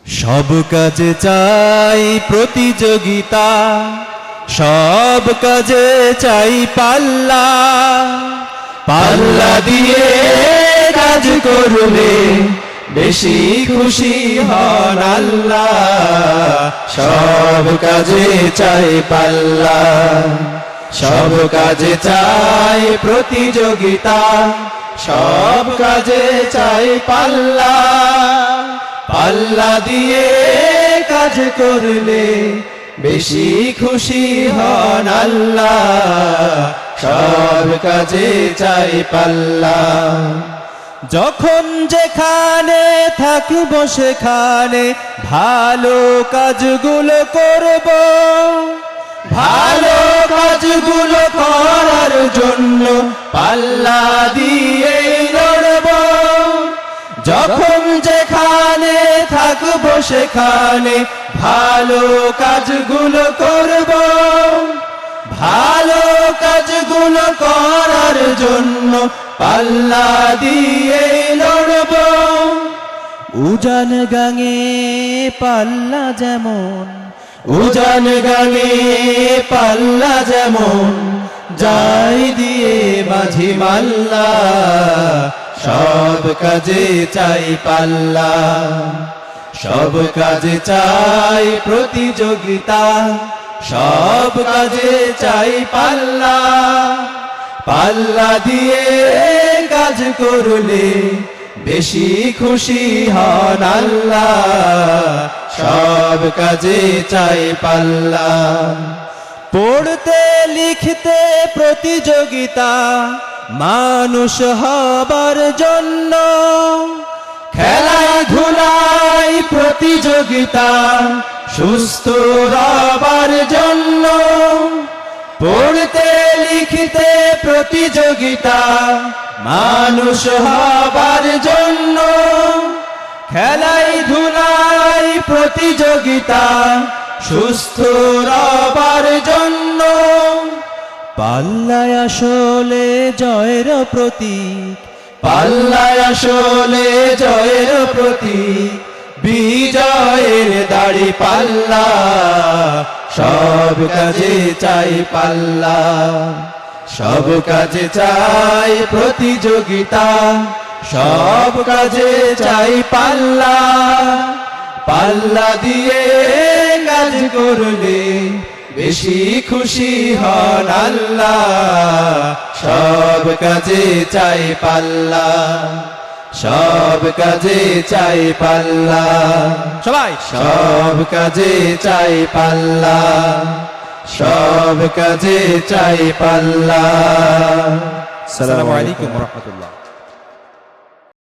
সব কাজে চাই প্রতিযোগিতা, সব কাজে চাই পাল্লা। পাল্লা দিয়ে কাজ করলে বেশি খুশি হন আল্লাহ। সব কাজে চাই পাল্লা, সব কাজে চাই প্রতিযোগিতা, সব কাজে চাই পাল্লা। পাল্লা দিয়ে কাজ করলে বেশি খুশি হন আল্লাহ। সব কাজে চাই পাল্লা। যখন যেখানে থাকিব সেখানে ভালো কাজগুলো করব, ভালো কাজগুলো করার জন্য পাল্লা দিয়ে লড়ব। যখন যেখানে থাকব সেখানে ভালো কাজগুলো করব, ভালো কাজগুলো করার জন্য পাল্লা দিয়ে লড়ব। উজান গাঙে পাল্লা যেমন, উজান গাঙে পাল্লা যেমন, যাই দিয়ে মাঝি মাল্লা। সব কাজে চাই পাল্লা, সব কাজে চাই প্রতিযোগিতা, সব কাজে চাই পাল্লা। পাল্লা দিয়ে কাজ করলে বেশি খুশি হন আল্লাহ। সব কাজে চাই পাল্লা। পড়তে লিখতে প্রতিযোগিতা মানুষ হবার জন্য, খেলায় ধুলায় প্রতিযোগিতা সুস্থ হবার জন্য। পড়তে লিখতে প্রতিযোগিতা মানুষ হবার জন্য, খেলায় ধুলায় প্রতিযোগিতা সুস্থ হবার জন্য। পাল্লায় আসলে জয়ের প্রতীক, পাল্লায় আসলে জয়ের প্রতীক, বিজয়ের দাড়ি পাল্লা। সব কাজে চাই পাল্লা, সব কাজে চাই প্রতিযোগিতা, সব কাজে চাই পাল্লা। পাল্লা দিয়ে কাজ করলে বেশি খুশি হন আল্লাহ। সব কাজে চাই পাল্লা, সব কাজে চাই পাল্লা। সবাই সব কাজে চাই পাল্লা, সব কাজে চাই পাল্লা। আসসালামু আলাইকুম ওয়া রাহমাতুল্লাহ।